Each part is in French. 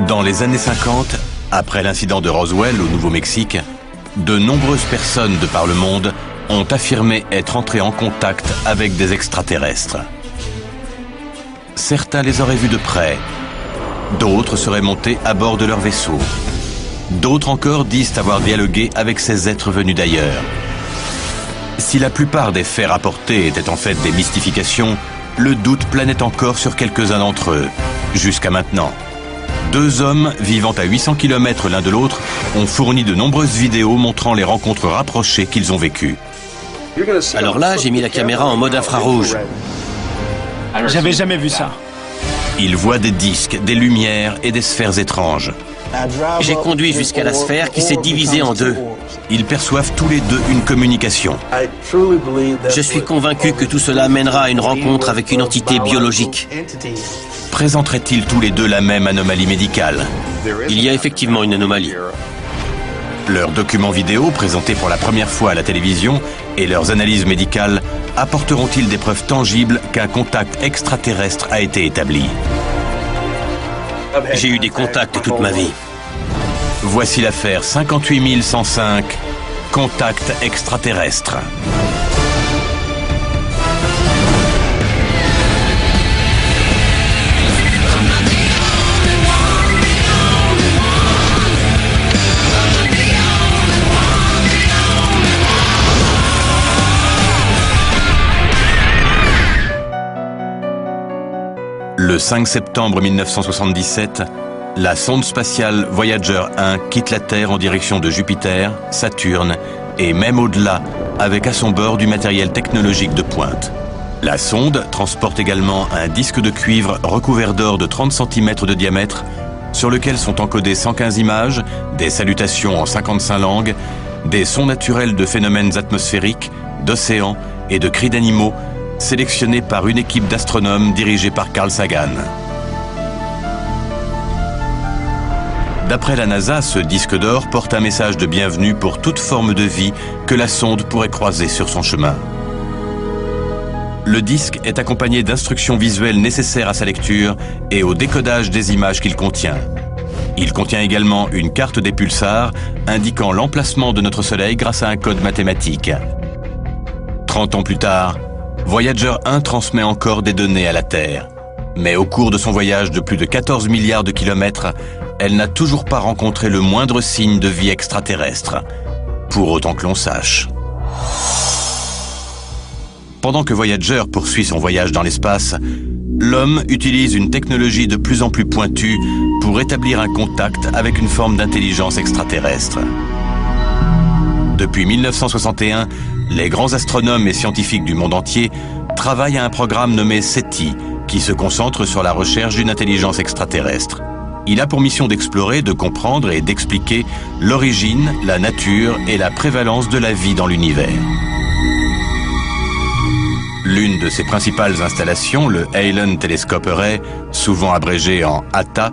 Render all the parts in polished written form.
Dans les années 50, après l'incident de Roswell au Nouveau-Mexique, de nombreuses personnes de par le monde ont affirmé être entrées en contact avec des extraterrestres. Certains les auraient vus de près, d'autres seraient montés à bord de leur vaisseau. D'autres encore disent avoir dialogué avec ces êtres venus d'ailleurs. Si la plupart des faits rapportés étaient en fait des mystifications, le doute planait encore sur quelques-uns d'entre eux, jusqu'à maintenant. 2 hommes vivant à 800 km l'un de l'autre ont fourni de nombreuses vidéos montrant les rencontres rapprochées qu'ils ont vécues. Alors là, j'ai mis la caméra en mode infrarouge. J'avais jamais vu ça. Ils voient des disques, des lumières et des sphères étranges. J'ai conduit jusqu'à la sphère qui s'est divisée en 2. Ils perçoivent tous les deux une communication. Je suis convaincu que tout cela mènera à une rencontre avec une entité biologique. Présenteraient-ils tous les deux la même anomalie médicale? Il y a effectivement une anomalie. Leurs documents vidéo, présentés pour la première fois à la télévision, et leurs analyses médicales apporteront-ils des preuves tangibles qu'un contact extraterrestre a été établi? J'ai eu des contacts toute ma vie. Voici l'affaire 58 105, contact extraterrestre. Le 5 septembre 1977, la sonde spatiale Voyager 1 quitte la Terre en direction de Jupiter, Saturne et même au-delà, avec à son bord du matériel technologique de pointe. La sonde transporte également un disque de cuivre recouvert d'or de 30 cm de diamètre, sur lequel sont encodées 115 images, des salutations en 55 langues, des sons naturels de phénomènes atmosphériques, d'océans et de cris d'animaux, sélectionné par une équipe d'astronomes dirigée par Carl Sagan. D'après la NASA, ce disque d'or porte un message de bienvenue pour toute forme de vie que la sonde pourrait croiser sur son chemin. Le disque est accompagné d'instructions visuelles nécessaires à sa lecture et au décodage des images qu'il contient. Il contient également une carte des pulsars indiquant l'emplacement de notre Soleil grâce à un code mathématique. 30 ans plus tard, Voyager 1 transmet encore des données à la Terre. Mais au cours de son voyage de plus de 14 milliards de kilomètres, elle n'a toujours pas rencontré le moindre signe de vie extraterrestre, pour autant que l'on sache. Pendant que Voyager poursuit son voyage dans l'espace, l'homme utilise une technologie de plus en plus pointue pour établir un contact avec une forme d'intelligence extraterrestre. Depuis 1961, les grands astronomes et scientifiques du monde entier travaillent à un programme nommé SETI, qui se concentre sur la recherche d'une intelligence extraterrestre. Il a pour mission d'explorer, de comprendre et d'expliquer l'origine, la nature et la prévalence de la vie dans l'univers. L'une de ses principales installations, le Allen Telescope Array, souvent abrégé en ATA,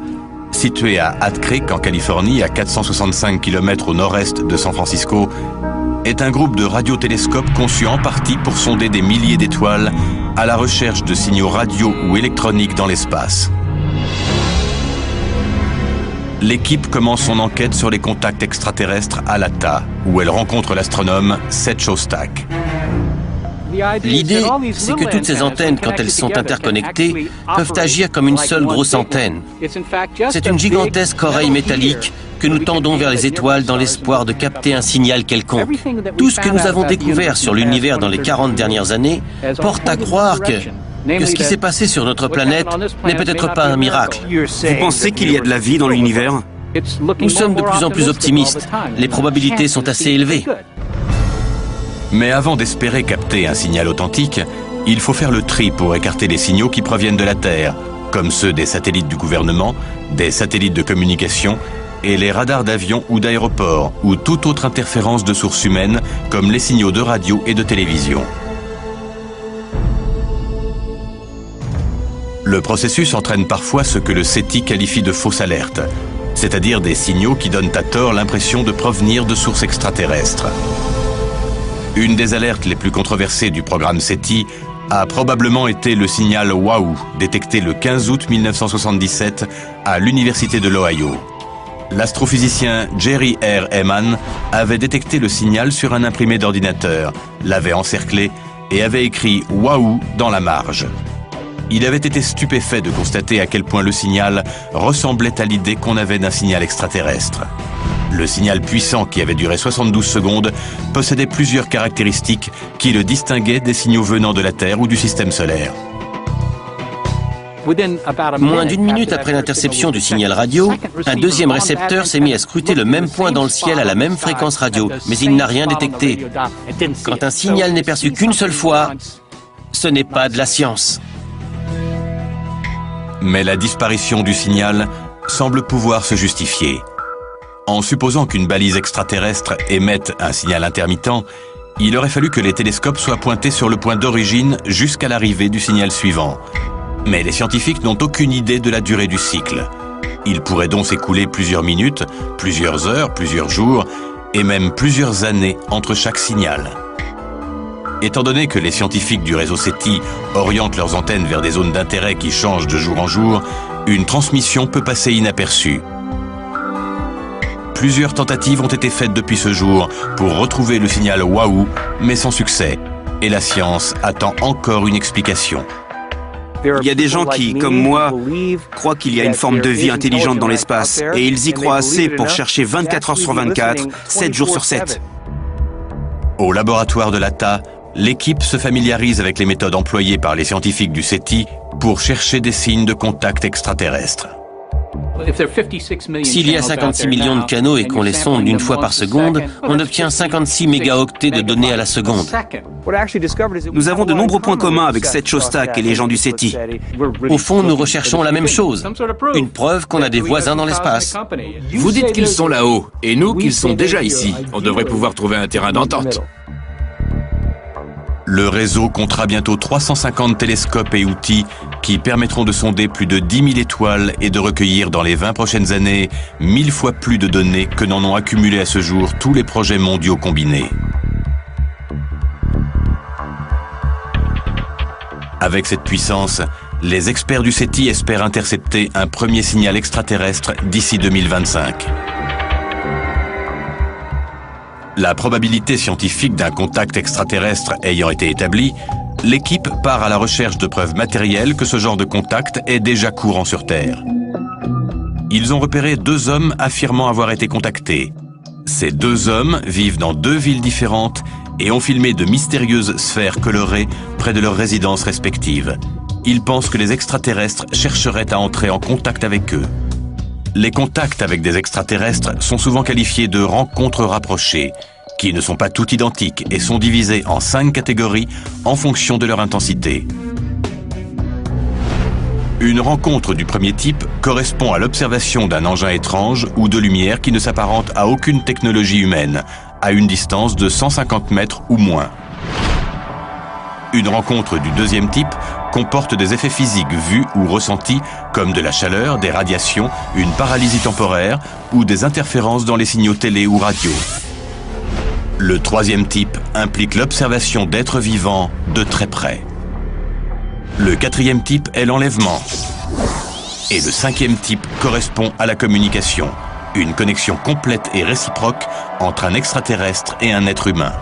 situé à Hat Creek en Californie, à 465 km au nord-est de San Francisco, est un groupe de radiotélescopes conçu en partie pour sonder des milliers d'étoiles à la recherche de signaux radio ou électroniques dans l'espace. L'équipe commence son enquête sur les contacts extraterrestres à l'ATA, où elle rencontre l'astronome Seth Shostak. L'idée, c'est que toutes ces antennes, quand elles sont interconnectées, peuvent agir comme une seule grosse antenne. C'est une gigantesque oreille métallique que nous tendons vers les étoiles dans l'espoir de capter un signal quelconque. Tout ce que nous avons découvert sur l'univers dans les 40 dernières années porte à croire que ce qui s'est passé sur notre planète n'est peut-être pas un miracle. Vous pensez qu'il y a de la vie dans l'univers? Nous sommes de plus en plus optimistes. Les probabilités sont assez élevées. Mais avant d'espérer capter un signal authentique, il faut faire le tri pour écarter les signaux qui proviennent de la Terre, comme ceux des satellites du gouvernement, des satellites de communication et les radars d'avions ou d'aéroports, ou toute autre interférence de sources humaines, comme les signaux de radio et de télévision. Le processus entraîne parfois ce que le SETI qualifie de fausses alertes, c'est-à-dire des signaux qui donnent à tort l'impression de provenir de sources extraterrestres. Une des alertes les plus controversées du programme SETI a probablement été le signal WAHU, détecté le 15 août 1977 à l'Université de l'Ohio. L'astrophysicien Jerry R. Ehman avait détecté le signal sur un imprimé d'ordinateur, l'avait encerclé et avait écrit WAHU dans la marge. Il avait été stupéfait de constater à quel point le signal ressemblait à l'idée qu'on avait d'un signal extraterrestre. Le signal puissant, qui avait duré 72 secondes, possédait plusieurs caractéristiques qui le distinguaient des signaux venant de la Terre ou du système solaire. Moins d'une minute après l'interception du signal radio, un deuxième récepteur s'est mis à scruter le même point dans le ciel à la même fréquence radio, mais il n'a rien détecté. Quand un signal n'est perçu qu'une seule fois, ce n'est pas de la science. Mais la disparition du signal semble pouvoir se justifier. En supposant qu'une balise extraterrestre émette un signal intermittent, il aurait fallu que les télescopes soient pointés sur le point d'origine jusqu'à l'arrivée du signal suivant. Mais les scientifiques n'ont aucune idée de la durée du cycle. Il pourrait donc s'écouler plusieurs minutes, plusieurs heures, plusieurs jours, et même plusieurs années entre chaque signal. Étant donné que les scientifiques du réseau SETI orientent leurs antennes vers des zones d'intérêt qui changent de jour en jour, une transmission peut passer inaperçue. Plusieurs tentatives ont été faites depuis ce jour pour retrouver le signal WAHU, mais sans succès. Et la science attend encore une explication. Il y a des gens qui, comme moi, croient qu'il y a une forme de vie intelligente dans l'espace, et ils y croient assez pour chercher 24 heures sur 24, 7 jours sur 7. Au laboratoire de l'ATA, l'équipe se familiarise avec les méthodes employées par les scientifiques du SETI pour chercher des signes de contact extraterrestre. S'il y a 56 millions de canaux et qu'on les sonde une fois par seconde, on obtient 56 mégaoctets de données à la seconde. Nous avons de nombreux points communs avec Seth Shostak et les gens du SETI. Au fond, nous recherchons la même chose, une preuve qu'on a des voisins dans l'espace. Vous dites qu'ils sont là-haut, et nous qu'ils sont déjà ici. On devrait pouvoir trouver un terrain d'entente. Le réseau comptera bientôt 350 télescopes et outils qui permettront de sonder plus de 10 000 étoiles et de recueillir dans les 20 prochaines années 1000 fois plus de données que n'en ont accumulé à ce jour tous les projets mondiaux combinés. Avec cette puissance, les experts du SETI espèrent intercepter un premier signal extraterrestre d'ici 2025. La probabilité scientifique d'un contact extraterrestre ayant été établie, l'équipe part à la recherche de preuves matérielles que ce genre de contact est déjà courant sur Terre. Ils ont repéré 2 hommes affirmant avoir été contactés. Ces 2 hommes vivent dans 2 villes différentes et ont filmé de mystérieuses sphères colorées près de leurs résidences respectives. Ils pensent que les extraterrestres chercheraient à entrer en contact avec eux. Les contacts avec des extraterrestres sont souvent qualifiés de rencontres rapprochées, qui ne sont pas toutes identiques et sont divisées en 5 catégories en fonction de leur intensité. Une rencontre du premier type correspond à l'observation d'un engin étrange ou de lumière qui ne s'apparente à aucune technologie humaine, à une distance de 150 mètres ou moins. Une rencontre du deuxième type comporte des effets physiques vus ou ressentis comme de la chaleur, des radiations, une paralysie temporaire ou des interférences dans les signaux télé ou radio. Le troisième type implique l'observation d'êtres vivants de très près. Le quatrième type est l'enlèvement. Et le 5e type correspond à la communication, une connexion complète et réciproque entre un extraterrestre et un être humain.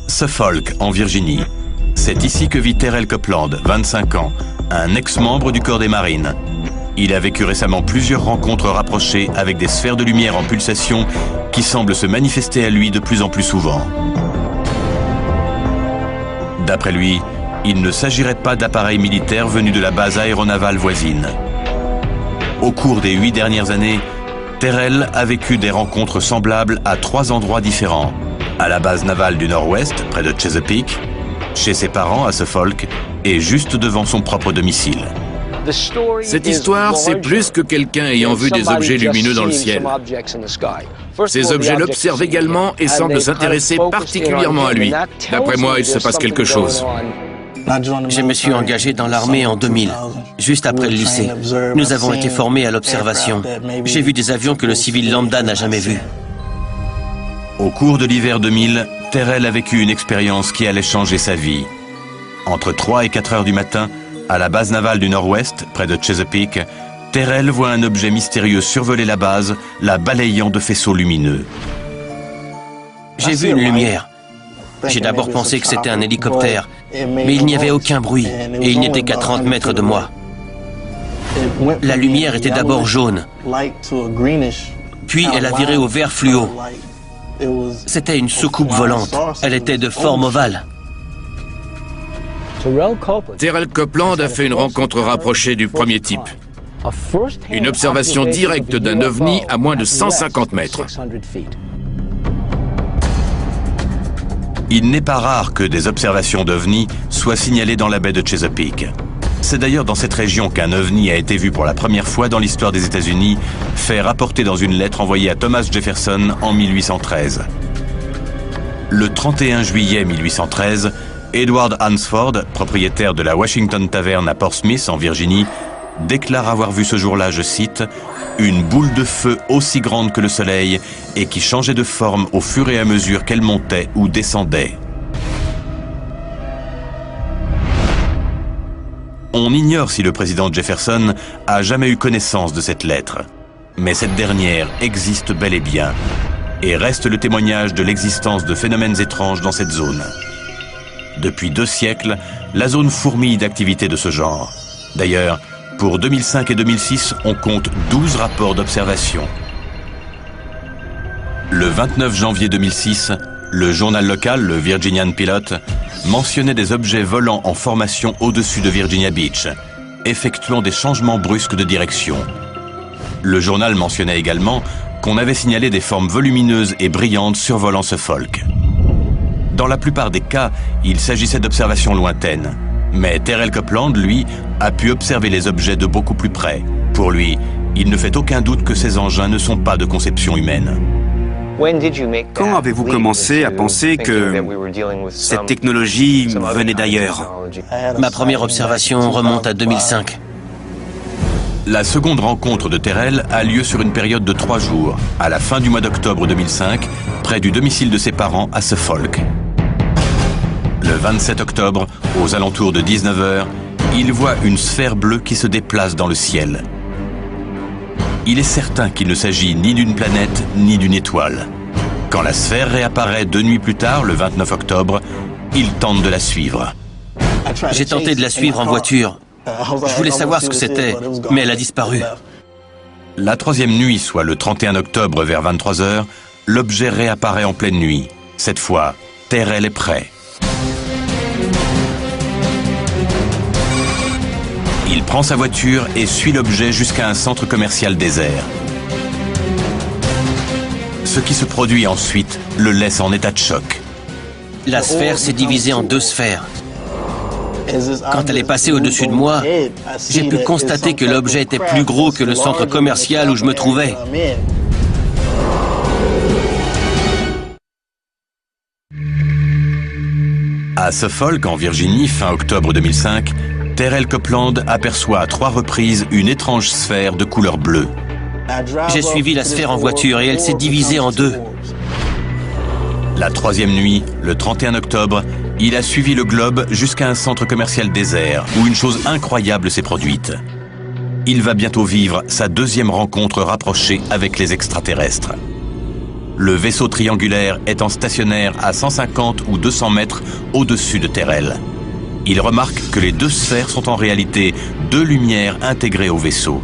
Suffolk, en Virginie. C'est ici que vit Terrell Copeland, 25 ans, un ex-membre du corps des marines. Il a vécu récemment plusieurs rencontres rapprochées avec des sphères de lumière en pulsation qui semblent se manifester à lui de plus en plus souvent. D'après lui, il ne s'agirait pas d'appareils militaires venus de la base aéronavale voisine. Au cours des 8 dernières années, Terrell a vécu des rencontres semblables à 3 endroits différents. À la base navale du Nord-Ouest, près de Chesapeake, chez ses parents à Suffolk et juste devant son propre domicile. Cette histoire, c'est plus que quelqu'un ayant vu des objets lumineux dans le ciel. Ces objets l'observent également et semblent s'intéresser particulièrement à lui. D'après moi, il se passe quelque chose. Je me suis engagé dans l'armée en 2000, juste après le lycée. Nous avons été formés à l'observation. J'ai vu des avions que le civil lambda n'a jamais vus. Au cours de l'hiver 2000, Terrell a vécu une expérience qui allait changer sa vie. Entre 3 et 4 heures du matin, à la base navale du Nord-Ouest, près de Chesapeake, Terrell voit un objet mystérieux survoler la base, la balayant de faisceaux lumineux. J'ai vu une lumière. J'ai d'abord pensé que c'était un hélicoptère, mais il n'y avait aucun bruit et il n'était qu'à 30 mètres de moi. La lumière était d'abord jaune, puis elle a viré au vert fluo. C'était une soucoupe volante. Elle était de forme ovale. Terrell Copeland a fait une rencontre rapprochée du premier type. Une observation directe d'un ovni à moins de 150 mètres. Il n'est pas rare que des observations d'ovnis soient signalées dans la baie de Chesapeake. C'est d'ailleurs dans cette région qu'un ovni a été vu pour la première fois dans l'histoire des États-Unis, fait rapporter dans une lettre envoyée à Thomas Jefferson en 1813. Le 31 juillet 1813, Edward Hansford, propriétaire de la Washington Tavern à Portsmouth en Virginie, déclare avoir vu ce jour-là, je cite, « une boule de feu aussi grande que le soleil et qui changeait de forme au fur et à mesure qu'elle montait ou descendait. » On ignore si le président Jefferson a jamais eu connaissance de cette lettre. Mais cette dernière existe bel et bien et reste le témoignage de l'existence de phénomènes étranges dans cette zone. Depuis 2 siècles, la zone fourmille d'activités de ce genre. D'ailleurs, pour 2005 et 2006, on compte 12 rapports d'observation. Le 29 janvier 2006, le journal local, le Virginian Pilot, mentionnait des objets volants en formation au-dessus de Virginia Beach, effectuant des changements brusques de direction. Le journal mentionnait également qu'on avait signalé des formes volumineuses et brillantes survolant ce folk. Dans la plupart des cas, il s'agissait d'observations lointaines. Mais Terrell Copeland, lui, a pu observer les objets de beaucoup plus près. Pour lui, il ne fait aucun doute que ces engins ne sont pas de conception humaine. Quand avez-vous commencé à penser que cette technologie venait d'ailleurs? Ma première observation remonte à 2005. La seconde rencontre de Terrell a lieu sur une période de 3 jours, à la fin du mois d'octobre 2005, près du domicile de ses parents à Suffolk. Le 27 octobre, aux alentours de 19 h, il voit une sphère bleue qui se déplace dans le ciel. Il est certain qu'il ne s'agit ni d'une planète ni d'une étoile. Quand la sphère réapparaît 2 nuits plus tard, le 29 octobre, il tente de la suivre. J'ai tenté de la suivre en voiture. Je voulais savoir ce que c'était, mais elle a disparu. La 3e nuit, soit le 31 octobre vers 23 h, l'objet réapparaît en pleine nuit. Cette fois, Terrell est prêt. Il prend sa voiture et suit l'objet jusqu'à un centre commercial désert. Ce qui se produit ensuite le laisse en état de choc. La sphère s'est divisée en 2 sphères. Quand elle est passée au-dessus de moi, j'ai pu constater que l'objet était plus gros que le centre commercial où je me trouvais. À Suffolk, en Virginie, fin octobre 2005, Terrell Copeland aperçoit à 3 reprises une étrange sphère de couleur bleue. J'ai suivi la sphère en voiture et elle s'est divisée en 2. La 3e nuit, le 31 octobre, il a suivi le globe jusqu'à un centre commercial désert où une chose incroyable s'est produite. Il va bientôt vivre sa 2e rencontre rapprochée avec les extraterrestres. Le vaisseau triangulaire étant stationnaire à 150 ou 200 mètres au-dessus de Terrell. Il remarque que les 2 sphères sont en réalité 2 lumières intégrées au vaisseau.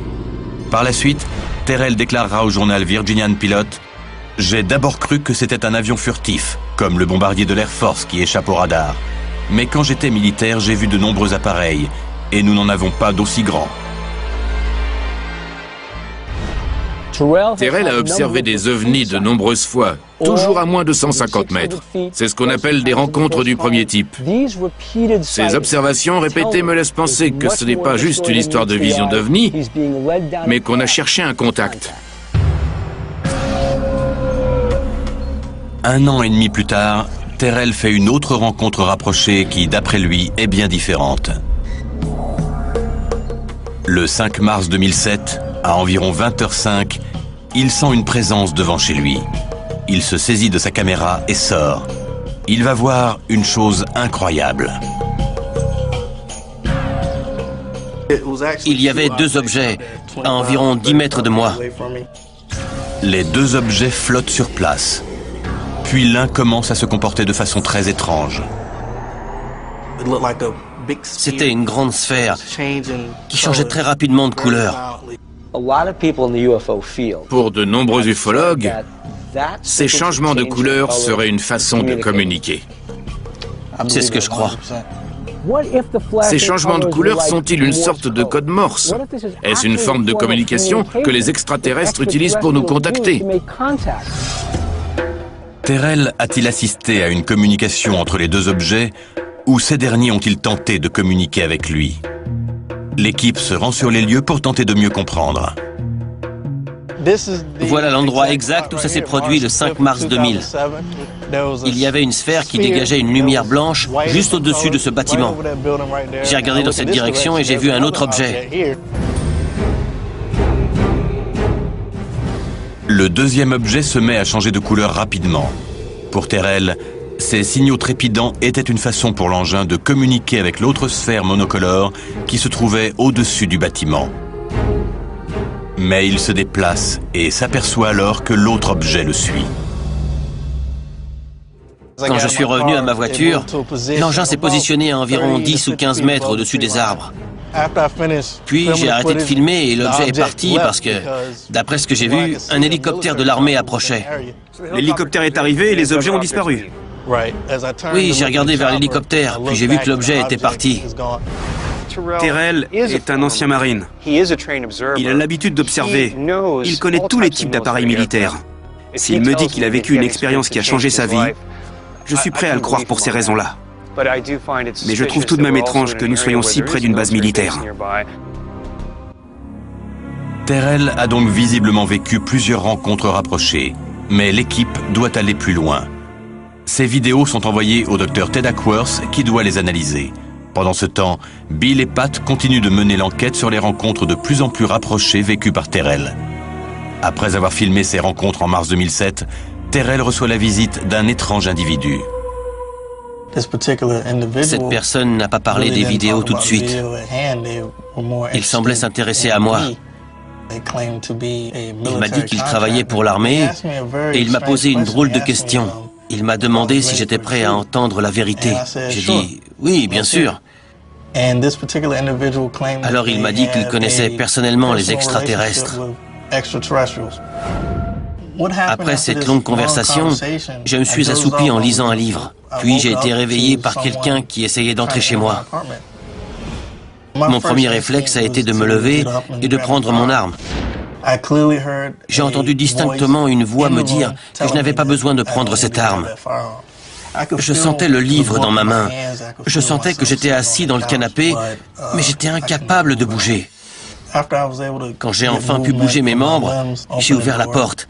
Par la suite, Terrell déclarera au journal Virginian Pilot « J'ai d'abord cru que c'était un avion furtif, comme le bombardier de l'Air Force qui échappe au radar. Mais quand j'étais militaire, j'ai vu de nombreux appareils, et nous n'en avons pas d'aussi grands. » Terrell a observé des ovnis de nombreuses fois, toujours à moins de 150 mètres. C'est ce qu'on appelle des rencontres du premier type. Ces observations répétées me laissent penser que ce n'est pas juste une histoire de vision d'ovnis, mais qu'on a cherché un contact. 1 an et demi plus tard, Terrell fait une autre rencontre rapprochée qui, d'après lui, est bien différente. Le 5 mars 2007, à environ 20 h 05, il sent une présence devant chez lui. Il se saisit de sa caméra et sort. Il va voir une chose incroyable. Il y avait deux objets à environ 10 mètres de moi. Les deux objets flottent sur place. Puis l'un commence à se comporter de façon très étrange. C'était une grande sphère qui changeait très rapidement de couleur. Pour de nombreux ufologues, ces changements de couleur seraient une façon de communiquer. C'est ce que je crois. Ces changements de couleur sont-ils une sorte de code morse? Est-ce une forme de communication que les extraterrestres utilisent pour nous contacter? Terrell a-t-il assisté à une communication entre les deux objets ou ces derniers ont-ils tenté de communiquer avec lui? L'équipe se rend sur les lieux pour tenter de mieux comprendre. Voilà l'endroit exact où ça s'est produit le 5 mars 2000. Il y avait une sphère qui dégageait une lumière blanche juste au-dessus de ce bâtiment. J'ai regardé dans cette direction et j'ai vu un autre objet. Le deuxième objet se met à changer de couleur rapidement. Pour Terrell, ces signaux trépidants étaient une façon pour l'engin de communiquer avec l'autre sphère monocolore qui se trouvait au-dessus du bâtiment. Mais il se déplace et s'aperçoit alors que l'autre objet le suit. Quand je suis revenu à ma voiture, l'engin s'est positionné à environ 10 ou 15 mètres au-dessus des arbres. Puis j'ai arrêté de filmer et l'objet est parti parce que, d'après ce que j'ai vu, un hélicoptère de l'armée approchait. L'hélicoptère est arrivé et les objets ont disparu. Oui, j'ai regardé vers l'hélicoptère, puis j'ai vu que l'objet était parti. Terrell est un ancien marine. Il a l'habitude d'observer. Il connaît tous les types d'appareils militaires. S'il me dit qu'il a vécu une expérience qui a changé sa vie, je suis prêt à le croire pour ces raisons-là. Mais je trouve tout de même étrange que nous soyons si près d'une base militaire. Terrell a donc visiblement vécu plusieurs rencontres rapprochées, mais l'équipe doit aller plus loin. Ces vidéos sont envoyées au docteur Ted Ackworth qui doit les analyser. Pendant ce temps, Bill et Pat continuent de mener l'enquête sur les rencontres de plus en plus rapprochées vécues par Terrell. Après avoir filmé ces rencontres en mars 2007, Terrell reçoit la visite d'un étrange individu. Cette personne n'a pas parlé des vidéos tout de suite. Il semblait s'intéresser à moi. Il m'a dit qu'il travaillait pour l'armée et il m'a posé une drôle de question. Il m'a demandé si j'étais prêt à entendre la vérité. J'ai dit « oui, bien sûr ». Alors il m'a dit qu'il connaissait personnellement les extraterrestres. Après cette longue conversation, je me suis assoupi en lisant un livre. Puis j'ai été réveillé par quelqu'un qui essayait d'entrer chez moi. Mon premier réflexe a été de me lever et de prendre mon arme. J'ai entendu distinctement une voix me dire que je n'avais pas besoin de prendre cette arme. Je sentais le livre dans ma main. Je sentais que j'étais assis dans le canapé, mais j'étais incapable de bouger. Quand j'ai enfin pu bouger mes membres, j'ai ouvert la porte,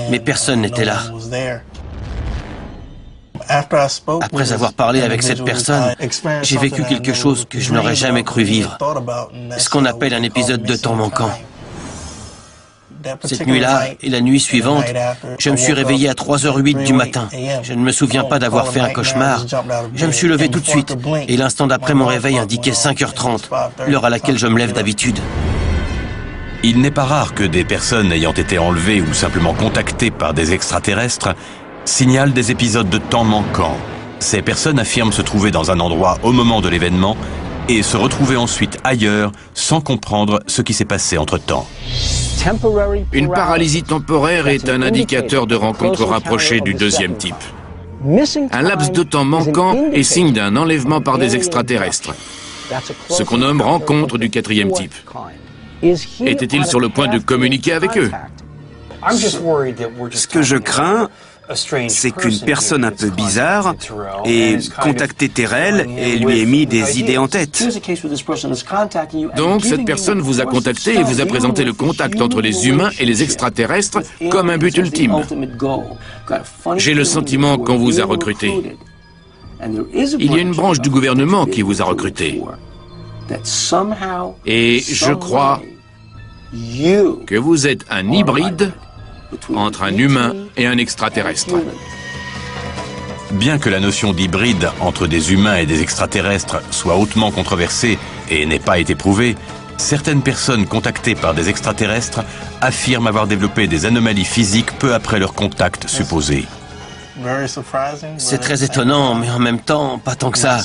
mais personne n'était là. Après avoir parlé avec cette personne, j'ai vécu quelque chose que je n'aurais jamais cru vivre. Ce qu'on appelle un épisode de temps manquant. Cette nuit-là et la nuit suivante, je me suis réveillé à 3h08 du matin. Je ne me souviens pas d'avoir fait un cauchemar. Je me suis levé tout de suite et l'instant d'après mon réveil indiquait 5h30, l'heure à laquelle je me lève d'habitude. Il n'est pas rare que des personnes ayant été enlevées ou simplement contactées par des extraterrestres signalent des épisodes de temps manquants. Ces personnes affirment se trouver dans un endroit au moment de l'événement et se retrouver ensuite ailleurs sans comprendre ce qui s'est passé entre-temps. Une paralysie temporaire est un indicateur de rencontre rapprochée du deuxième type. Un laps de temps manquant est signe d'un enlèvement par des extraterrestres, ce qu'on nomme rencontre du quatrième type. Était-il sur le point de communiquer avec eux? Ce que je crains, c'est qu'une personne un peu bizarre ait contacté Terrell et lui ait mis des idées en tête. Donc cette personne vous a contacté et vous a présenté le contact entre les humains et les extraterrestres comme un but ultime. J'ai le sentiment qu'on vous a recruté. Il y a une branche du gouvernement qui vous a recruté. Et je crois que vous êtes un hybride entre un humain et un extraterrestre. Bien que la notion d'hybride entre des humains et des extraterrestres soit hautement controversée et n'ait pas été prouvée, certaines personnes contactées par des extraterrestres affirment avoir développé des anomalies physiques peu après leur contact supposé. C'est très étonnant, mais en même temps, pas tant que ça.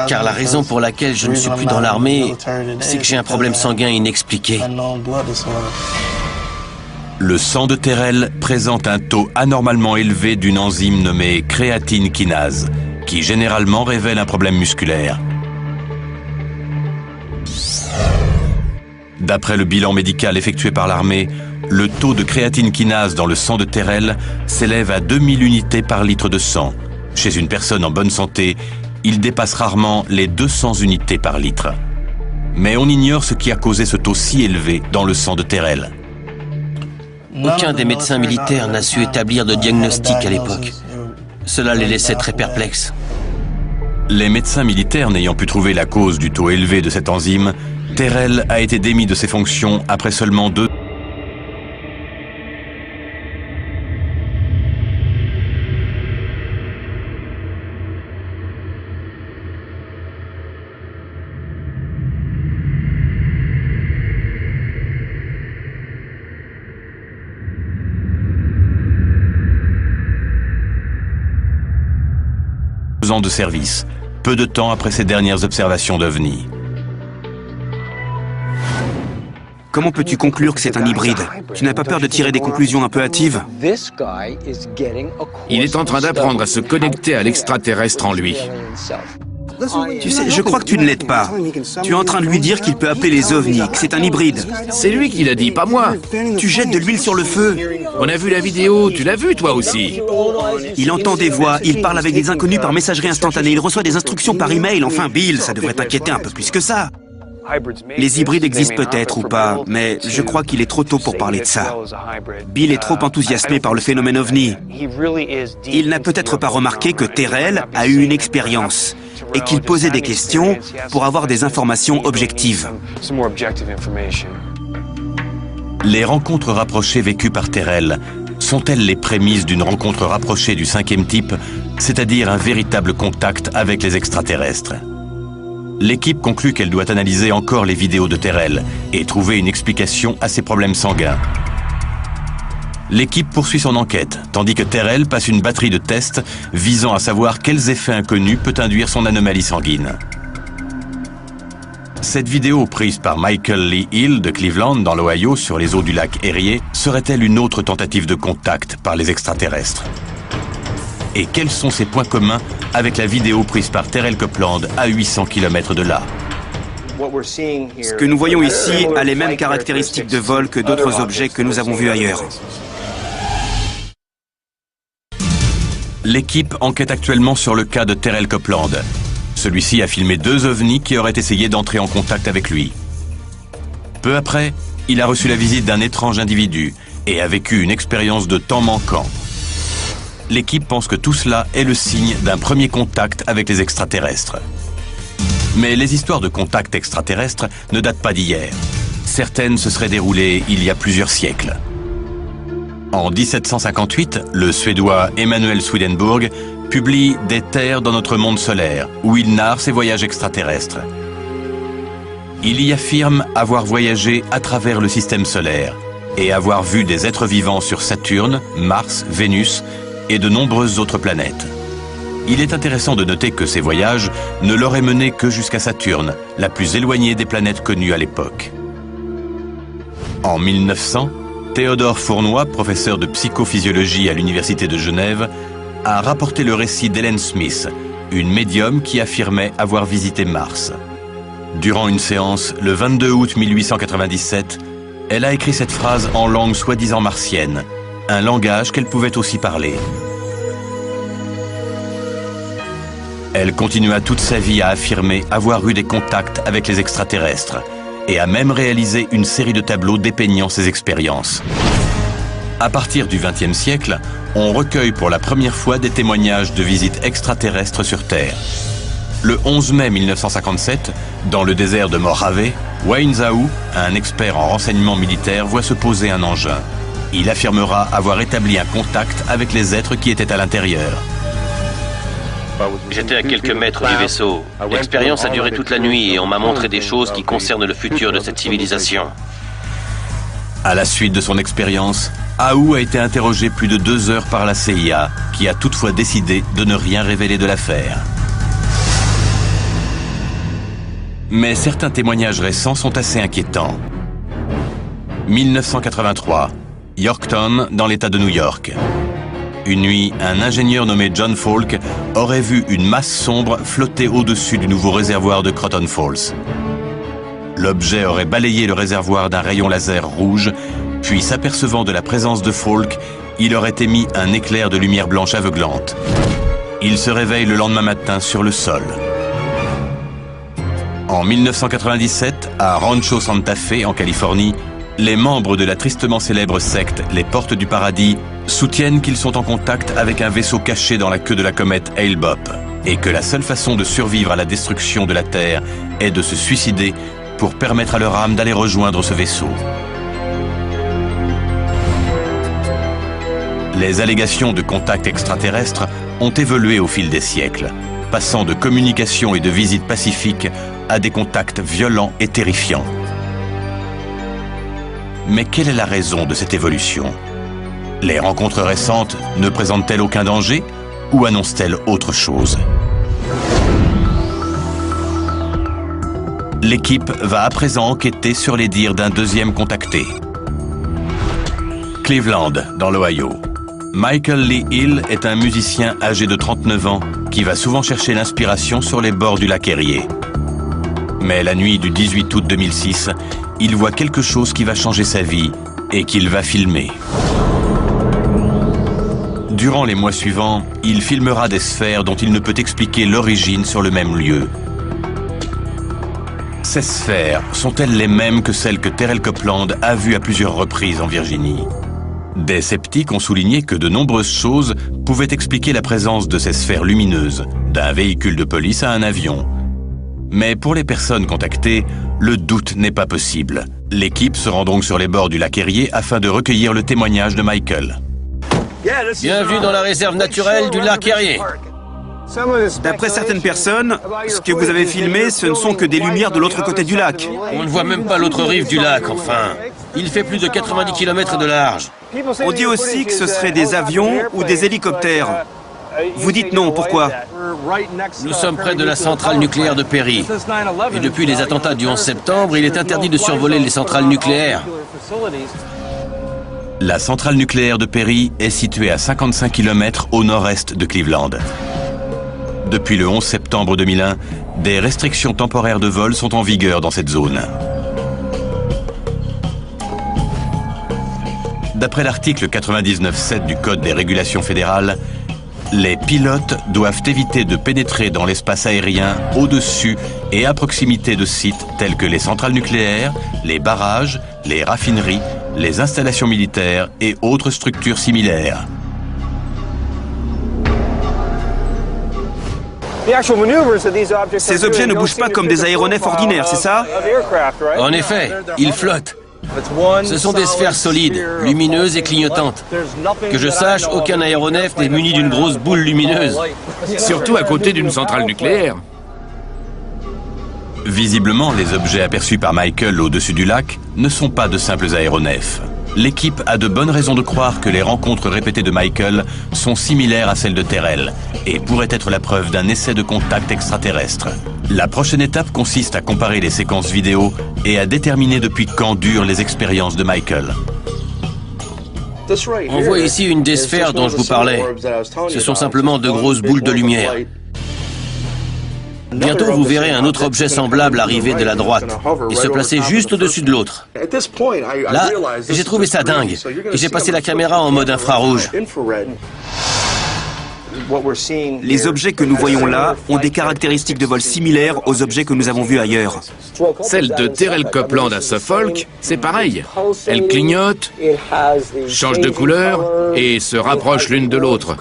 Car la raison pour laquelle je ne suis plus dans l'armée, c'est que j'ai un problème sanguin inexpliqué. Le sang de Terrell présente un taux anormalement élevé d'une enzyme nommée créatine kinase, qui généralement révèle un problème musculaire. D'après le bilan médical effectué par l'armée, le taux de créatine kinase dans le sang de Terrell s'élève à 2000 unités par litre de sang. Chez une personne en bonne santé, il dépasse rarement les 200 unités par litre. Mais on ignore ce qui a causé ce taux si élevé dans le sang de Terrell. Aucun des médecins militaires n'a su établir de diagnostic à l'époque. Cela les laissait très perplexes. Les médecins militaires n'ayant pu trouver la cause du taux élevé de cette enzyme, Terrell a été démis de ses fonctions après seulement 2 ans de service, peu de temps après ses dernières observations d'OVNI. Comment peux-tu conclure que c'est un hybride? Tu n'as pas peur de tirer des conclusions un peu hâtives? Il est en train d'apprendre à se connecter à l'extraterrestre en lui. Tu sais, je crois que tu ne l'aides pas. Tu es en train de lui dire qu'il peut appeler les ovnis, que c'est un hybride. C'est lui qui l'a dit, pas moi. Tu jettes de l'huile sur le feu. On a vu la vidéo, tu l'as vu toi aussi. Il entend des voix, il parle avec des inconnus par messagerie instantanée, il reçoit des instructions par email. Enfin, Bill, ça devrait t'inquiéter un peu plus que ça. Les hybrides existent peut-être ou pas, mais je crois qu'il est trop tôt pour parler de ça. Bill est trop enthousiasmé par le phénomène OVNI. Il n'a peut-être pas remarqué que Terrell a eu une expérience et qu'il posait des questions pour avoir des informations objectives. Les rencontres rapprochées vécues par Terrell sont-elles les prémices d'une rencontre rapprochée du 5e type, c'est-à-dire un véritable contact avec les extraterrestres? L'équipe conclut qu'elle doit analyser encore les vidéos de Terrell et trouver une explication à ses problèmes sanguins. L'équipe poursuit son enquête, tandis que Terrell passe une batterie de tests visant à savoir quels effets inconnus peut induire son anomalie sanguine. Cette vidéo prise par Michael Lee Hill de Cleveland dans l'Ohio sur les eaux du lac Erie serait-elle une autre tentative de contact par les extraterrestres? Et quels sont ses points communs avec la vidéo prise par Terrell Copeland à 800 km de là? Ce que nous voyons ici a les mêmes caractéristiques de vol que d'autres objets que nous avons vus ailleurs. L'équipe enquête actuellement sur le cas de Terrell Copeland. Celui-ci a filmé 2 ovnis qui auraient essayé d'entrer en contact avec lui. Peu après, il a reçu la visite d'un étrange individu et a vécu une expérience de temps manquant. L'équipe pense que tout cela est le signe d'un premier contact avec les extraterrestres. Mais les histoires de contact extraterrestre ne datent pas d'hier. Certaines se seraient déroulées il y a plusieurs siècles. En 1758, le Suédois Emanuel Swedenborg publie « Des terres dans notre monde solaire » où il narre ses voyages extraterrestres. Il y affirme avoir voyagé à travers le système solaire et avoir vu des êtres vivants sur Saturne, Mars, Vénus et de nombreuses autres planètes. Il est intéressant de noter que ces voyages ne l'auraient mené que jusqu'à Saturne, la plus éloignée des planètes connues à l'époque. En 1900, Théodore Fournoy, professeur de psychophysiologie à l'Université de Genève, a rapporté le récit d'Helen Smith, une médium qui affirmait avoir visité Mars. Durant une séance, le 22 août 1897, elle a écrit cette phrase en langue soi-disant martienne, un langage qu'elle pouvait aussi parler. Elle continua toute sa vie à affirmer avoir eu des contacts avec les extraterrestres et a même réalisé une série de tableaux dépeignant ses expériences. À partir du XXe siècle, on recueille pour la première fois des témoignages de visites extraterrestres sur Terre. Le 11 mai 1957, dans le désert de Mojave, Wayne Zhao, un expert en renseignement militaire, voit se poser un engin. Il affirmera avoir établi un contact avec les êtres qui étaient à l'intérieur. J'étais à quelques mètres du vaisseau. L'expérience a duré toute la nuit et on m'a montré des choses qui concernent le futur de cette civilisation. À la suite de son expérience, Aou a été interrogé plus de 2 heures par la CIA, qui a toutefois décidé de ne rien révéler de l'affaire. Mais certains témoignages récents sont assez inquiétants. 1983, Yorktown, dans l'État de New York. Une nuit, un ingénieur nommé John Falk aurait vu une masse sombre flotter au-dessus du nouveau réservoir de Croton Falls. L'objet aurait balayé le réservoir d'un rayon laser rouge, puis s'apercevant de la présence de Falk, il aurait émis un éclair de lumière blanche aveuglante. Il se réveille le lendemain matin sur le sol. En 1997, à Rancho Santa Fe, en Californie, les membres de la tristement célèbre secte Les Portes du Paradis soutiennent qu'ils sont en contact avec un vaisseau caché dans la queue de la comète Hale-Bopp et que la seule façon de survivre à la destruction de la Terre est de se suicider pour permettre à leur âme d'aller rejoindre ce vaisseau. Les allégations de contact extraterrestre ont évolué au fil des siècles, passant de communication et de visites pacifiques à des contacts violents et terrifiants. Mais quelle est la raison de cette évolution? Les rencontres récentes ne présentent-elles aucun danger ou annoncent-elles autre chose? L'équipe va à présent enquêter sur les dires d'un deuxième contacté. Cleveland, dans l'Ohio. Michael Lee Hill est un musicien âgé de 39 ans qui va souvent chercher l'inspiration sur les bords du lac Erie. Mais la nuit du 18 août 2006, il voit quelque chose qui va changer sa vie et qu'il va filmer. Durant les mois suivants, il filmera des sphères dont il ne peut expliquer l'origine sur le même lieu. Ces sphères sont-elles les mêmes que celles que Terrell Copeland a vues à plusieurs reprises en Virginie? Des sceptiques ont souligné que de nombreuses choses pouvaient expliquer la présence de ces sphères lumineuses, d'un véhicule de police à un avion. Mais pour les personnes contactées, le doute n'est pas possible. L'équipe se rend donc sur les bords du lac Erie afin de recueillir le témoignage de Michael. Bienvenue dans la réserve naturelle du lac Erie. D'après certaines personnes, ce que vous avez filmé, ce ne sont que des lumières de l'autre côté du lac. On ne voit même pas l'autre rive du lac, enfin. Il fait plus de 90 km de large. On dit aussi que ce seraient des avions ou des hélicoptères. Vous dites non, pourquoi? Nous sommes près de la centrale nucléaire de Perry. Et depuis les attentats du 11 septembre, il est interdit de survoler les centrales nucléaires. La centrale nucléaire de Perry est située à 55 km au nord-est de Cleveland. Depuis le 11 septembre 2001, des restrictions temporaires de vol sont en vigueur dans cette zone. D'après l'article 99.7 du Code des régulations fédérales, les pilotes doivent éviter de pénétrer dans l'espace aérien au-dessus et à proximité de sites tels que les centrales nucléaires, les barrages, les raffineries, les installations militaires et autres structures similaires. Ces objets ne bougent pas comme des aéronefs ordinaires, c'est ça? En effet, ils flottent. Ce sont des sphères solides, lumineuses et clignotantes. Que je sache, aucun aéronef n'est muni d'une grosse boule lumineuse. Surtout à côté d'une centrale nucléaire. Visiblement, les objets aperçus par Michael au-dessus du lac ne sont pas de simples aéronefs. L'équipe a de bonnes raisons de croire que les rencontres répétées de Michael sont similaires à celles de Terrell et pourraient être la preuve d'un essai de contact extraterrestre. La prochaine étape consiste à comparer les séquences vidéo et à déterminer depuis quand durent les expériences de Michael. On voit ici une des sphères dont je vous parlais. Ce sont simplement de grosses boules de lumière. Bientôt, vous verrez un autre objet semblable arriver de la droite et se placer juste au-dessus de l'autre. Là, j'ai trouvé ça dingue et j'ai passé la caméra en mode infrarouge. Les objets que nous voyons là ont des caractéristiques de vol similaires aux objets que nous avons vus ailleurs. Celle de Terrell Copeland à Suffolk, c'est pareil. Elles clignotent, changent de couleur et se rapprochent l'une de l'autre.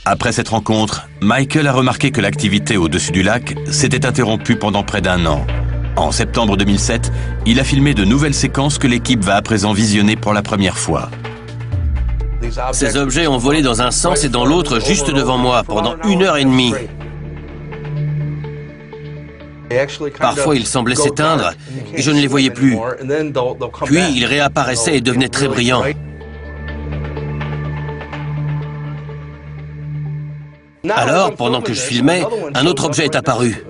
Après cette rencontre, Michael a remarqué que l'activité au-dessus du lac s'était interrompue pendant près d'1 an. En septembre 2007, il a filmé de nouvelles séquences que l'équipe va à présent visionner pour la première fois. Ces objets ont volé dans un sens et dans l'autre juste devant moi pendant 1h30. Parfois, ils semblaient s'éteindre et je ne les voyais plus. Puis, ils réapparaissaient et devenaient très brillants. Alors, pendant que je filmais, un autre objet est apparu.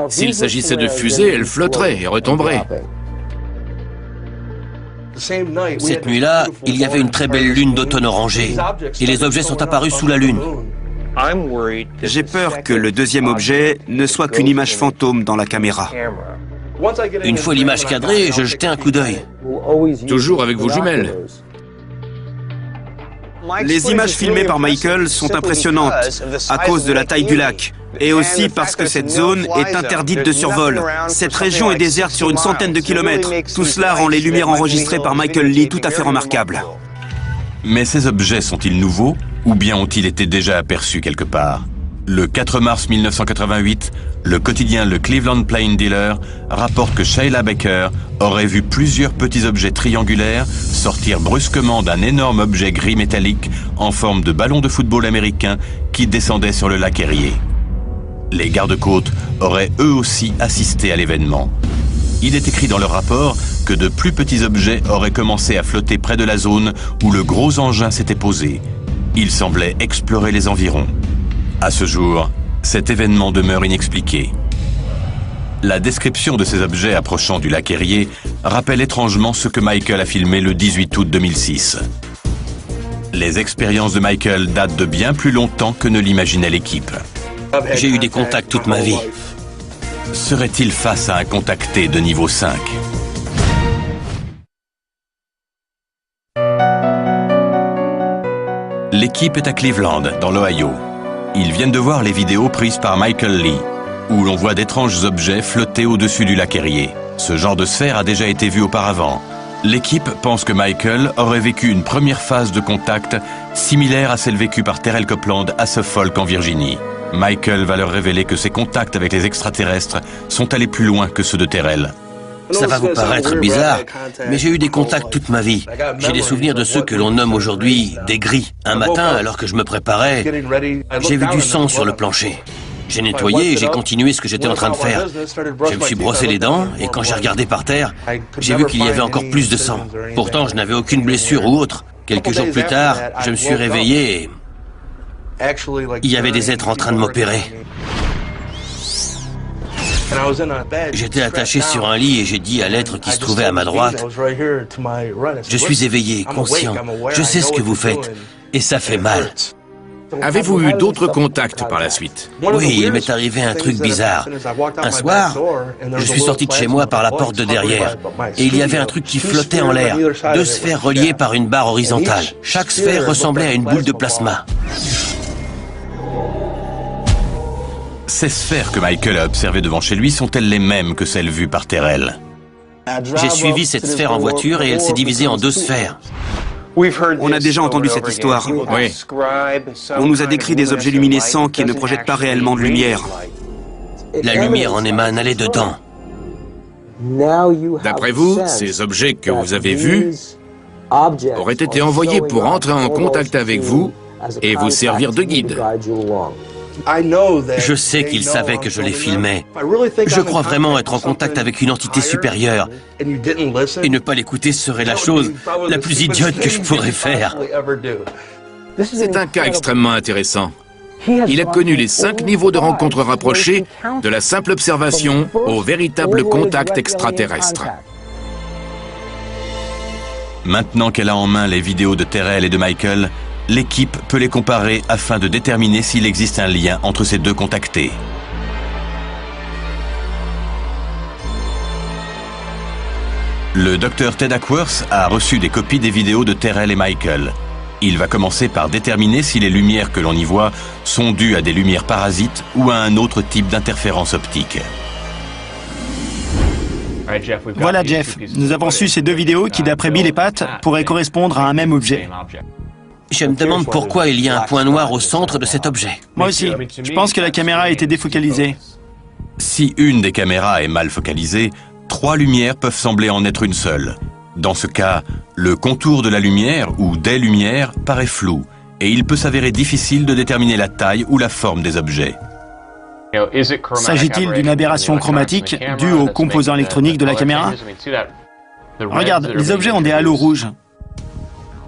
S'il s'agissait de fusées, elles flotteraient et retomberaient. Cette nuit-là, il y avait une très belle lune d'automne orangée. Et les objets sont apparus sous la lune. J'ai peur que le deuxième objet ne soit qu'une image fantôme dans la caméra. Une fois l'image cadrée, je jetai un coup d'œil. Toujours avec vos jumelles. Les images filmées par Michael sont impressionnantes à cause de la taille du lac et aussi parce que cette zone est interdite de survol. Cette région est déserte sur une centaine de kilomètres. Tout cela rend les lumières enregistrées par Michael Lee tout à fait remarquables. Mais ces objets sont-ils nouveaux ou bien ont-ils été déjà aperçus quelque part? Le 4 mars 1988, le quotidien Le Cleveland Plain Dealer rapporte que Sheila Baker aurait vu plusieurs petits objets triangulaires sortir brusquement d'un énorme objet gris métallique en forme de ballon de football américain qui descendait sur le lac Erie. Les gardes-côtes auraient eux aussi assisté à l'événement. Il est écrit dans leur rapport que de plus petits objets auraient commencé à flotter près de la zone où le gros engin s'était posé. Il semblait explorer les environs. À ce jour, cet événement demeure inexpliqué. La description de ces objets approchant du lac Erie rappelle étrangement ce que Michael a filmé le 18 août 2006. Les expériences de Michael datent de bien plus longtemps que ne l'imaginait l'équipe. J'ai eu des contacts toute ma vie. Serait-il face à un contacté de niveau 5? L'équipe est à Cleveland, dans l'Ohio. Ils viennent de voir les vidéos prises par Michael Lee, où l'on voit d'étranges objets flotter au-dessus du lac Erie. Ce genre de sphère a déjà été vu auparavant. L'équipe pense que Michael aurait vécu une première phase de contact similaire à celle vécue par Terrell Copeland à Suffolk en Virginie. Michael va leur révéler que ses contacts avec les extraterrestres sont allés plus loin que ceux de Terrell. Ça va vous paraître bizarre, mais j'ai eu des contacts toute ma vie. J'ai des souvenirs de ceux que l'on nomme aujourd'hui des gris. Un matin, alors que je me préparais, j'ai vu du sang sur le plancher. J'ai nettoyé et j'ai continué ce que j'étais en train de faire. Je me suis brossé les dents et quand j'ai regardé par terre, j'ai vu qu'il y avait encore plus de sang. Pourtant, je n'avais aucune blessure ou autre. Quelques jours plus tard, je me suis réveillé et il y avait des êtres en train de m'opérer. J'étais attaché sur un lit et j'ai dit à l'être qui se trouvait à ma droite, « Je suis éveillé, conscient, je sais ce que vous faites, et ça fait mal. » Avez-vous eu d'autres contacts par la suite? Oui, il m'est arrivé un truc bizarre. Un soir, je suis sorti de chez moi par la porte de derrière, et il y avait un truc qui flottait en l'air, 2 sphères reliées par une barre horizontale. Chaque sphère ressemblait à une boule de plasma. Ces sphères que Michael a observées devant chez lui sont-elles les mêmes que celles vues par Terrell? J'ai suivi cette sphère en voiture et elle s'est divisée en 2 sphères. On a déjà entendu cette histoire. Oui. On nous a décrit des objets luminescents qui ne projettent pas réellement de lumière. La lumière en émane, elle est dedans. D'après vous, ces objets que vous avez vus auraient été envoyés pour entrer en contact avec vous et vous servir de guide. Je sais qu'ils savaient que je les filmais. Je crois vraiment être en contact avec une entité supérieure. Et ne pas l'écouter serait la chose la plus idiote que je pourrais faire. C'est un cas extrêmement intéressant. Il a connu les 5 niveaux de rencontres rapprochées, de la simple observation au véritable contact extraterrestre. Maintenant qu'elle a en main les vidéos de Terrell et de Michael, l'équipe peut les comparer afin de déterminer s'il existe un lien entre ces 2 contactés. Le docteur Ted Ackworth a reçu des copies des vidéos de Terrell et Michael. Il va commencer par déterminer si les lumières que l'on y voit sont dues à des lumières parasites ou à un autre type d'interférence optique. Voilà Jeff, nous avons reçu ces 2 vidéos qui, d'après Bill et Pat, pourraient correspondre à un même objet. Je me demande pourquoi il y a un point noir au centre de cet objet. Moi aussi, je pense que la caméra a été défocalisée. Si une des caméras est mal focalisée, 3 lumières peuvent sembler en être une seule. Dans ce cas, le contour de la lumière ou des lumières paraît flou et il peut s'avérer difficile de déterminer la taille ou la forme des objets. S'agit-il d'une aberration chromatique due aux composants électroniques de la caméra? Regarde, les objets ont des halos rouges.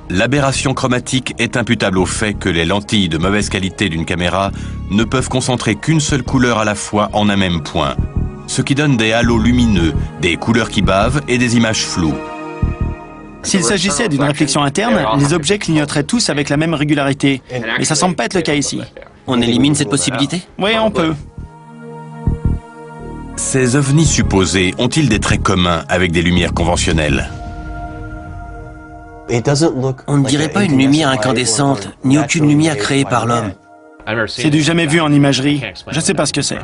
L'aberration chromatique est imputable au fait que les lentilles de mauvaise qualité d'une caméra ne peuvent concentrer qu'une seule couleur à la fois en un même point, ce qui donne des halos lumineux, des couleurs qui bavent et des images floues. S'il s'agissait d'une réflexion interne, les objets clignoteraient tous avec la même régularité. Mais ça semble pas être le cas ici. On élimine cette possibilité? Oui, on peut. Ces ovnis supposés ont-ils des traits communs avec des lumières conventionnelles? On ne dirait pas une lumière incandescente, ni aucune lumière créée par l'homme. C'est du jamais vu en imagerie. Je sais pas ce que c'est.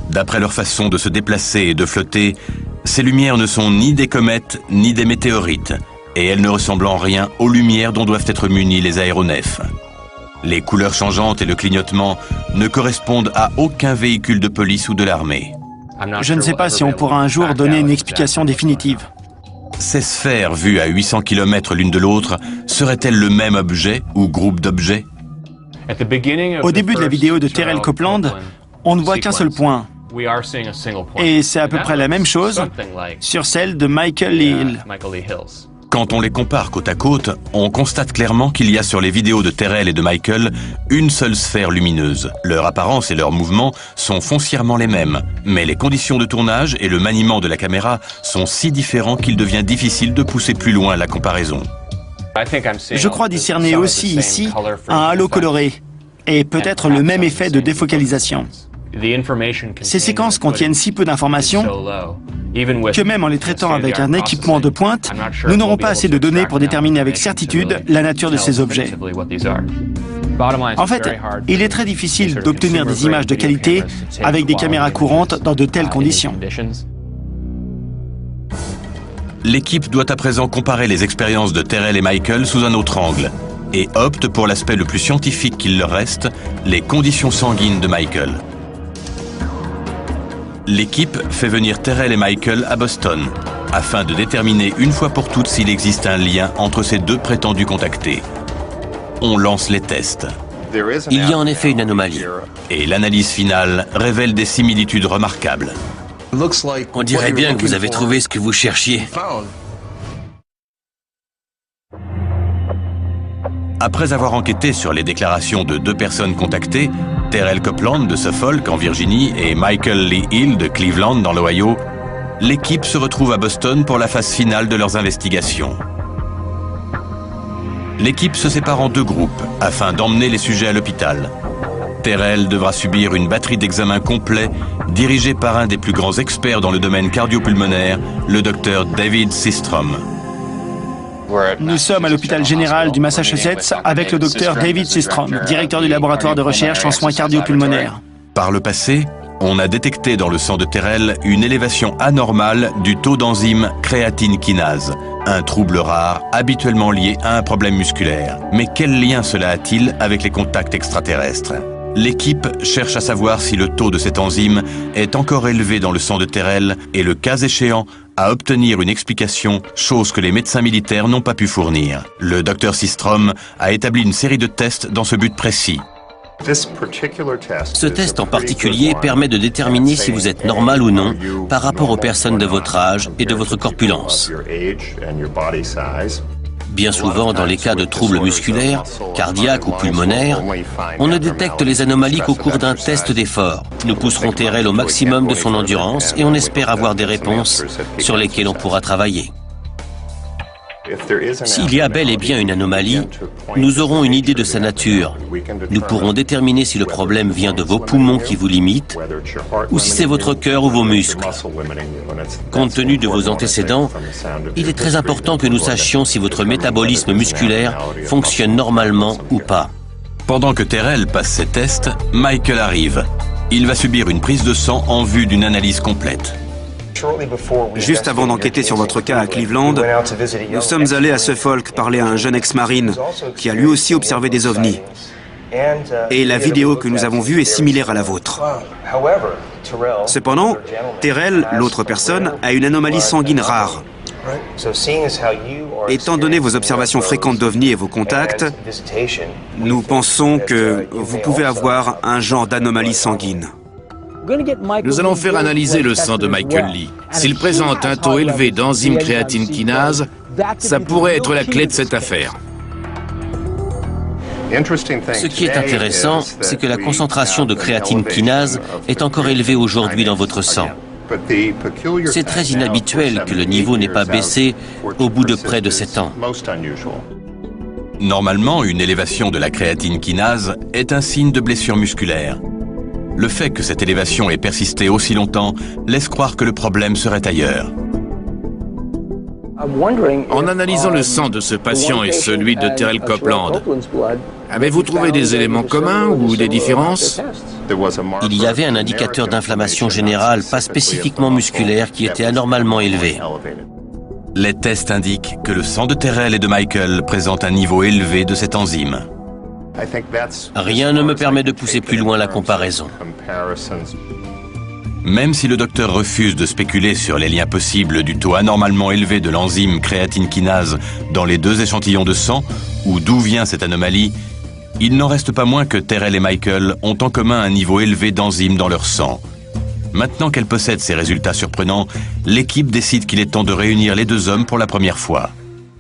D'après leur façon de se déplacer et de flotter, ces lumières ne sont ni des comètes ni des météorites, et elles ne ressemblent en rien aux lumières dont doivent être munis les aéronefs. Les couleurs changeantes et le clignotement ne correspondent à aucun véhicule de police ou de l'armée. Je ne sais pas si on pourra un jour donner une explication définitive. Ces sphères vues à 800 km l'une de l'autre seraient-elles le même objet ou groupe d'objets? Au début de la vidéo de Terrell Copeland, on ne voit qu'un seul point. Et c'est à peu près la même chose sur celle de Michael Lee Hill. Quand on les compare côte à côte, on constate clairement qu'il y a sur les vidéos de Terrell et de Michael une seule sphère lumineuse. Leur apparence et leurs mouvements sont foncièrement les mêmes, mais les conditions de tournage et le maniement de la caméra sont si différents qu'il devient difficile de pousser plus loin la comparaison. Je crois discerner aussi ici un halo coloré et peut-être le même effet de défocalisation. Ces séquences contiennent si peu d'informations que même en les traitant avec un équipement de pointe, nous n'aurons pas assez de données pour déterminer avec certitude la nature de ces objets. En fait, il est très difficile d'obtenir des images de qualité avec des caméras courantes dans de telles conditions. L'équipe doit à présent comparer les expériences de Terrell et Michael sous un autre angle et opte pour l'aspect le plus scientifique qu'il leur reste, les conditions sanguines de Michael. L'équipe fait venir Terrell et Michael à Boston, afin de déterminer une fois pour toutes s'il existe un lien entre ces deux prétendus contactés. On lance les tests. Il y a en effet une anomalie. Et l'analyse finale révèle des similitudes remarquables. On dirait bien que vous avez trouvé ce que vous cherchiez. Après avoir enquêté sur les déclarations de 2 personnes contactées, Terrell Copeland de Suffolk en Virginie et Michael Lee Hill de Cleveland dans l'Ohio, l'équipe se retrouve à Boston pour la phase finale de leurs investigations. L'équipe se sépare en 2 groupes afin d'emmener les sujets à l'hôpital. Terrell devra subir une batterie d'examens complets dirigée par un des plus grands experts dans le domaine cardio-pulmonaire, le docteur David Sistrom. Nous sommes à l'hôpital général du Massachusetts avec le docteur David Sistrom, directeur du laboratoire de recherche en soins cardio-pulmonaires. Par le passé, on a détecté dans le sang de Terrell une élévation anormale du taux d'enzyme créatine kinase, un trouble rare habituellement lié à un problème musculaire. Mais quel lien cela a-t-il avec les contacts extraterrestres? L'équipe cherche à savoir si le taux de cette enzyme est encore élevé dans le sang de Terrell et, le cas échéant, à obtenir une explication, chose que les médecins militaires n'ont pas pu fournir. Le docteur Sistrom a établi une série de tests dans ce but précis. Ce test en particulier permet de déterminer si vous êtes normal ou non par rapport aux personnes de votre âge et de votre corpulence. Bien souvent, dans les cas de troubles musculaires, cardiaques ou pulmonaires, on ne détecte les anomalies qu'au cours d'un test d'effort. Nous pousserons Terrell au maximum de son endurance et on espère avoir des réponses sur lesquelles on pourra travailler. S'il y a bel et bien une anomalie, nous aurons une idée de sa nature. Nous pourrons déterminer si le problème vient de vos poumons qui vous limitent ou si c'est votre cœur ou vos muscles. Compte tenu de vos antécédents, il est très important que nous sachions si votre métabolisme musculaire fonctionne normalement ou pas. Pendant que Terrell passe ses tests, Michael arrive. Il va subir une prise de sang en vue d'une analyse complète. Juste avant d'enquêter sur votre cas à Cleveland, nous sommes allés à Suffolk parler à un jeune ex-marine qui a lui aussi observé des ovnis. Et la vidéo que nous avons vue est similaire à la vôtre. Cependant, Terrell, l'autre personne, a une anomalie sanguine rare. Étant donné vos observations fréquentes d'OVNI et vos contacts, nous pensons que vous pouvez avoir un genre d'anomalie sanguine. Nous allons faire analyser le sang de Michael Lee. S'il présente un taux élevé d'enzyme créatine kinase, ça pourrait être la clé de cette affaire. Ce qui est intéressant, c'est que la concentration de créatine kinase est encore élevée aujourd'hui dans votre sang. C'est très inhabituel que le niveau n'ait pas baissé au bout de près de 7 ans. Normalement, une élévation de la créatine kinase est un signe de blessure musculaire. Le fait que cette élévation ait persisté aussi longtemps laisse croire que le problème serait ailleurs. En analysant le sang de ce patient et celui de Terrell Copeland, avez-vous trouvé des éléments communs ou des différences? Il y avait un indicateur d'inflammation générale, pas spécifiquement musculaire, qui était anormalement élevé. Les tests indiquent que le sang de Terrell et de Michael présente un niveau élevé de cette enzyme. Rien ne me permet de pousser plus loin la comparaison. Même si le docteur refuse de spéculer sur les liens possibles du taux anormalement élevé de l'enzyme créatine kinase dans les deux échantillons de sang, ou d'où vient cette anomalie, il n'en reste pas moins que Terrell et Michael ont en commun un niveau élevé d'enzymes dans leur sang. Maintenant qu'elle possède ces résultats surprenants, l'équipe décide qu'il est temps de réunir les deux hommes pour la première fois.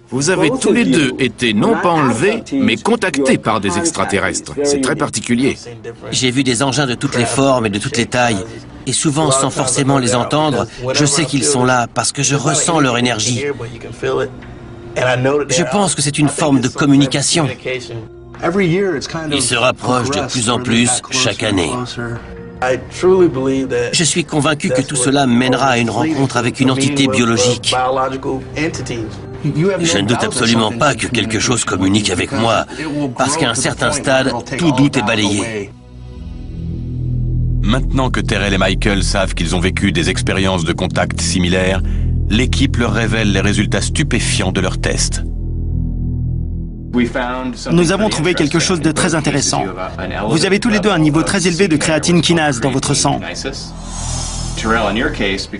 Vous avez tous les deux été non pas enlevés, mais contactés par des extraterrestres. C'est très particulier. J'ai vu des engins de toutes les formes et de toutes les tailles. Et souvent, sans forcément les entendre, je sais qu'ils sont là parce que je ressens leur énergie. Je pense que c'est une forme de communication. Ils se rapprochent de plus en plus chaque année. Je suis convaincu que tout cela mènera à une rencontre avec une entité biologique. Je ne doute absolument pas que quelque chose communique avec moi, parce qu'à un certain stade, tout doute est balayé. Maintenant que Terrell et Michael savent qu'ils ont vécu des expériences de contact similaires, l'équipe leur révèle les résultats stupéfiants de leurs tests. Nous avons trouvé quelque chose de très intéressant. Vous avez tous les deux un niveau très élevé de créatine kinase dans votre sang.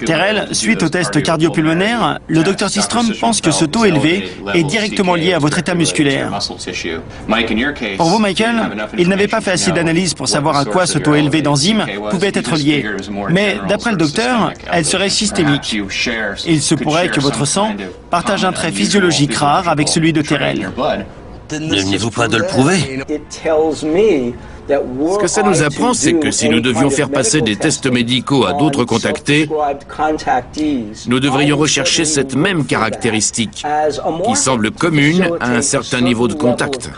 Terrell, suite au test cardiopulmonaire, le Dr Systrom pense que ce taux élevé est directement lié à votre état musculaire. Pour vous, Michael, il n'avait pas fait assez d'analyses pour savoir à quoi ce taux élevé d'enzymes pouvait être lié. Mais d'après le docteur, elle serait systémique. Il se pourrait que votre sang partage un trait physiologique rare avec celui de Terrell. Ne venez-vous pas de le prouver? Ce que ça nous apprend, c'est que si nous devions faire passer des tests médicaux à d'autres contactés, nous devrions rechercher cette même caractéristique, qui semble commune à un certain niveau de contact.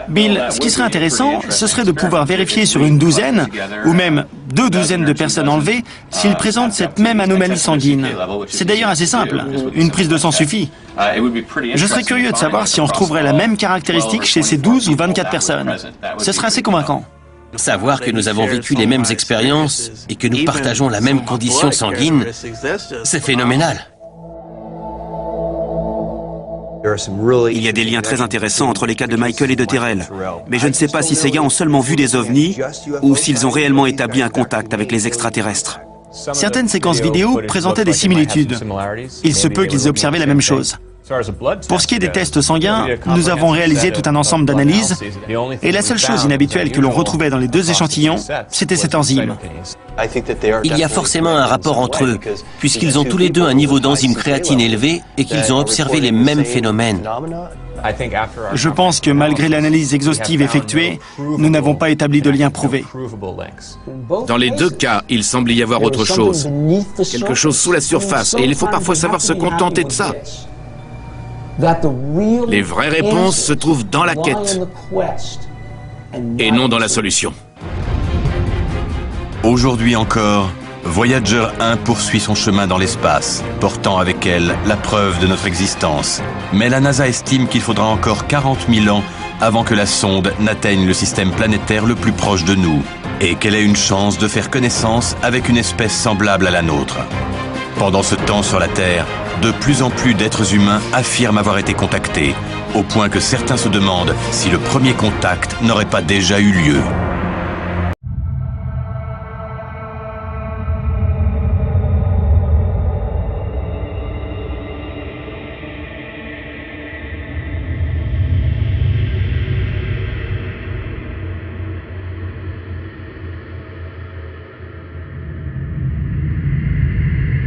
Bill, ce qui serait intéressant, ce serait de pouvoir vérifier sur une douzaine, ou même 2 douzaines de personnes enlevées, s'ils présentent cette même anomalie sanguine. C'est d'ailleurs assez simple, une prise de sang suffit. Je serais curieux de savoir si on retrouverait la même caractéristique chez ces 12 ou 24 personnes. Ce serait assez convaincant. Savoir que nous avons vécu les mêmes expériences et que nous partageons la même condition sanguine, c'est phénoménal. Il y a des liens très intéressants entre les cas de Michael et de Terrell, mais je ne sais pas si ces gars ont seulement vu des ovnis ou s'ils ont réellement établi un contact avec les extraterrestres. Certaines séquences vidéo présentaient des similitudes. Il se peut qu'ils aient observé la même chose. Pour ce qui est des tests sanguins, nous avons réalisé tout un ensemble d'analyses et la seule chose inhabituelle que l'on retrouvait dans les 2 échantillons, c'était cette enzyme. Il y a forcément un rapport entre eux, puisqu'ils ont tous les deux un niveau d'enzyme créatine élevé et qu'ils ont observé les mêmes phénomènes. Je pense que malgré l'analyse exhaustive effectuée, nous n'avons pas établi de lien prouvé. Dans les 2 cas, il semble y avoir autre chose. Quelque chose sous la surface, et il faut parfois savoir se contenter de ça. Les vraies réponses se trouvent dans la quête et non dans la solution. Aujourd'hui encore, Voyager 1 poursuit son chemin dans l'espace, portant avec elle la preuve de notre existence. Mais la NASA estime qu'il faudra encore 40 000 ans avant que la sonde n'atteigne le système planétaire le plus proche de nous et qu'elle ait une chance de faire connaissance avec une espèce semblable à la nôtre. Pendant ce temps sur la Terre, de plus en plus d'êtres humains affirment avoir été contactés, au point que certains se demandent si le premier contact n'aurait pas déjà eu lieu.